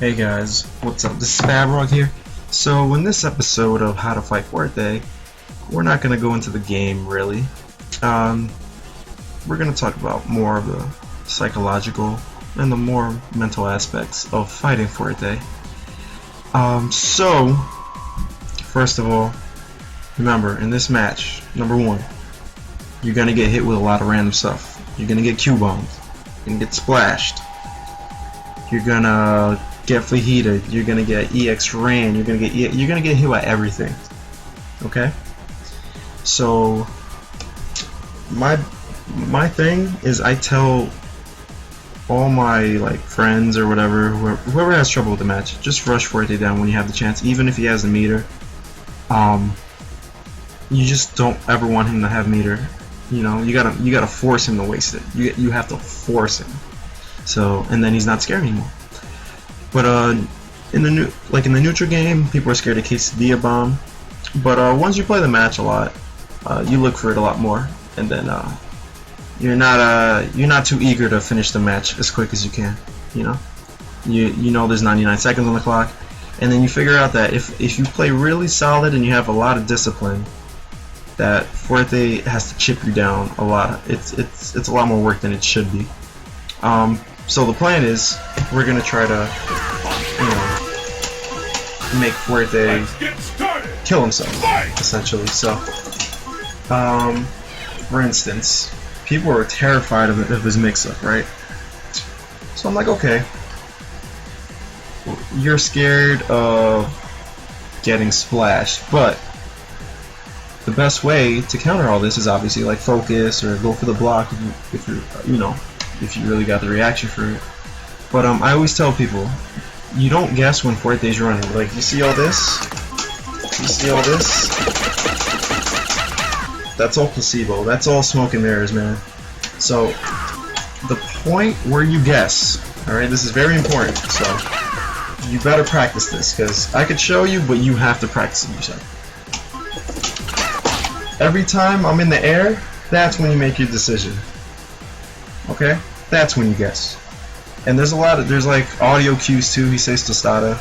Hey guys, what's up? This is Fabrog here. So in this episode of How to Fight Fuerte, we're not going to go into the game really. We're going to talk about more of the psychological and the more mental aspects of fighting Fuerte. So, first of all, remember in this match, number one, you're going to get hit with a lot of random stuff. You're going to get Q-bombed. You're going to get splashed. You're going to get fajita, you're gonna get EX ran, you're gonna get hit by everything. Okay? So my thing is I tell all my like friends or whatever, whoever has trouble with the match, just rush Fuerte down when you have the chance, even if he has the meter. You just don't ever want him to have meter. You know, you gotta force him to waste it. You have to force him. So, and then he's not scared anymore. But in the neutral game, people are scared of quesadilla bomb. But once you play the match a lot, you look for it a lot more, and then you're not too eager to finish the match as quick as you can. You know, you know there's 99 seconds on the clock, and then you figure out that if you play really solid and you have a lot of discipline, that Fuerte has to chip you down a lot. It's a lot more work than it should be. So the plan is we're gonna try to, make Fuerte kill himself, essentially. So, for instance, people are terrified of his mix-up, right? So I'm like, okay, you're scared of getting splashed, but the best way to counter all this is obviously like focus or go for the block if you really got the reaction for it. But I always tell people, you don't guess when Fuerte's running. Like, you see all this? You see all this? That's all placebo. That's all smoke and mirrors, man. So, the point where you guess, alright, this is very important, so you better practice this, because I could show you, but you have to practice it yourself. Every time I'm in the air, that's when you make your decision. Okay? That's when you guess. And there's like audio cues too. He says tostada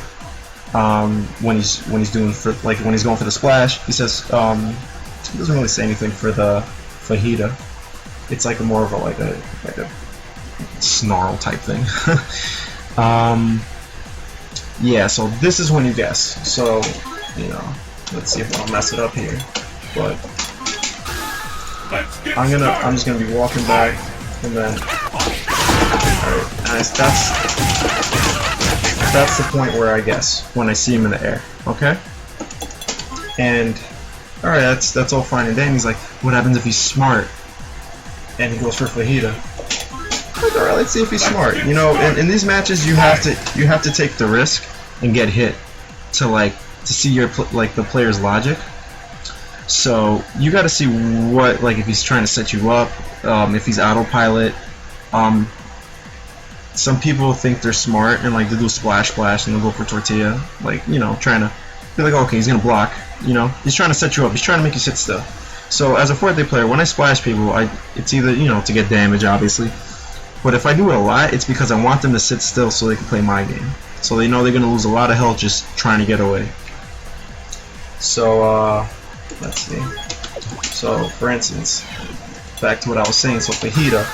when he's going for the splash. He says he doesn't really say anything for the fajita. It's like more of a snarl type thing. Yeah, so this is when you guess. So, let's see if I'll mess it up here. But I'm just gonna be walking by, and then alright, nice. That's the point where I guess when I see him in the air. Okay? And alright, that's all fine and dandy. He's like, what happens if he's smart? And he goes for fajita. Like, alright, let's see if he's smart. You know, in these matches you have to take the risk and get hit to see your the player's logic. So you got to see what, if he's trying to set you up, if he's autopilot. Some people think they're smart and they do splash and they'll go for tortilla, trying to be like, okay, he's gonna block. He's trying to set you up. He's trying to make you sit still. So as a Fuerte player, when I splash people, it's either to get damage, obviously, but if I do it a lot, it's because I want them to sit still so they can play my game. So they know they're gonna lose a lot of health just trying to get away. So let's see. So for instance, back to what I was saying. So fajita.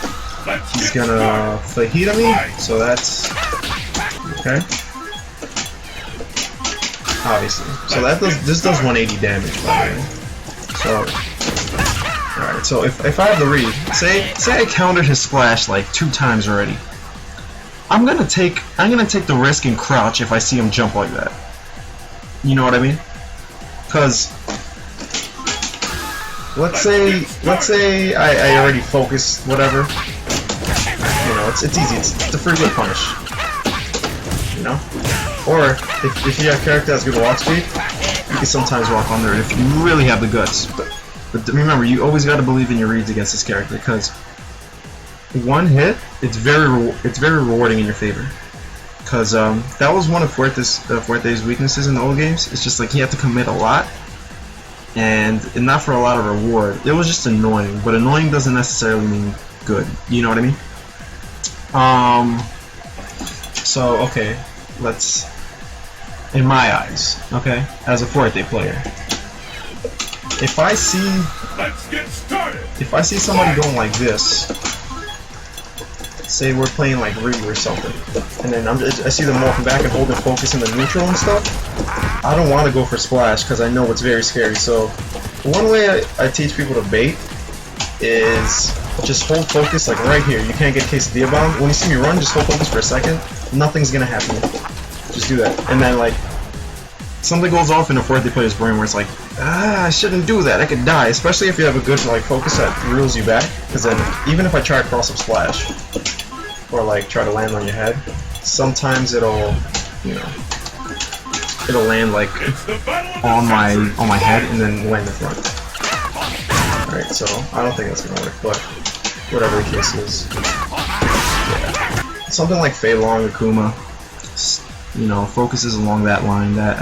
He's gonna fajita me, so that's okay. Obviously, so this does 180 damage, by the way. So, all right. So if I have the read, say I countered his splash 2 times already, I'm gonna take the risk and crouch if I see him jump like that. You know what I mean? Because let's say I already focused whatever. It's easy. It's a free whip punish. Or if you have a character that has good walk speed, you can sometimes walk under it if you really have the guts. But remember, you always got to believe in your reads against this character, because one hit, it's very rewarding in your favor. Because that was one of Fuerte's weaknesses in the old games. It's just he had to commit a lot, and not for a lot of reward. It was just annoying, but annoying doesn't necessarily mean good. You know what I mean? So okay, let's, in my eyes, okay, as a Fuerte player, if I see, if I see somebody going like this, say we're playing like Ryu or something, and then I see them walking back and holding focus in the neutral and stuff, I don't want to go for splash because I know it's very scary. So one way I teach people to bait is just hold focus like right here. You can't get quesadilla bomb. When you see me run, just hold focus for a second. Nothing's gonna happen. Just do that. And then like something goes off in a Fuerte player's brain where it's like, I shouldn't do that. I could die. Especially if you have a good like focus that reels you back. Because then even if I try to cross up splash or like try to land on your head, sometimes it'll, you know, it'll land like on my head and then land in front. Alright, so I don't think that's gonna work, but whatever the case is. Yeah. Something like Fei Long or Kuma, you know, focuses along that line that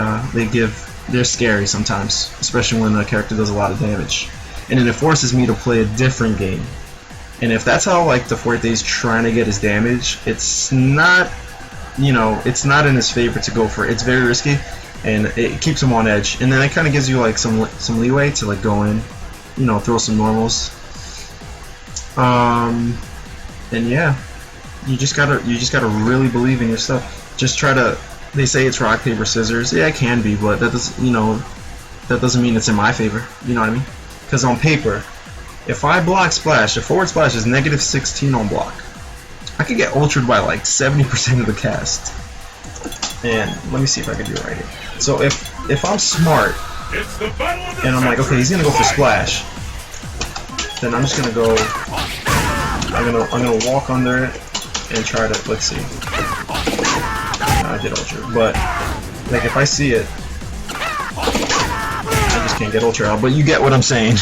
they're scary sometimes, especially when the character does a lot of damage. And then it forces me to play a different game. And if that's how like the Fuerte is trying to get his damage, it's not, you know, it's not in his favor to go for it. It's very risky, and it keeps him on edge. And then it kind of gives you like some leeway to like go in, you know, throw some normals. And yeah, you just gotta really believe in your stuff. Just try to. They say it's rock paper scissors. Yeah, it can be, but that doesn't, you know, that doesn't mean it's in my favor. You know what I mean? Because on paper, if I block splash, if forward splash is -16 on block, I could get ultra'd by like 70% of the cast. And let me see if I can do it right here. So if I'm smart and I'm like, okay, he's gonna go for splash, then I'm just gonna go. I'm gonna walk under it and try to, let's see. I did ultra, but like if I see it, I just can't get ultra out. But you get what I'm saying.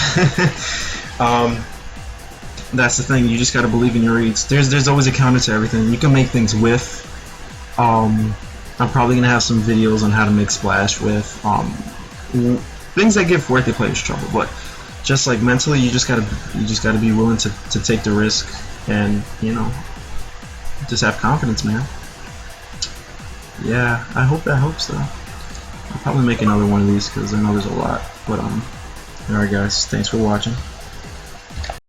That's the thing. You just gotta believe in your reads. There's always a counter to everything. You can make things with. I'm probably gonna have some videos on how to make splash with things that give Fuerte players trouble. But just like mentally, you just gotta be willing to take the risk, and you know, just have confidence, man. Yeah, I hope that helps though. I'll probably make another one of these because I know there's a lot. But alright guys, thanks for watching.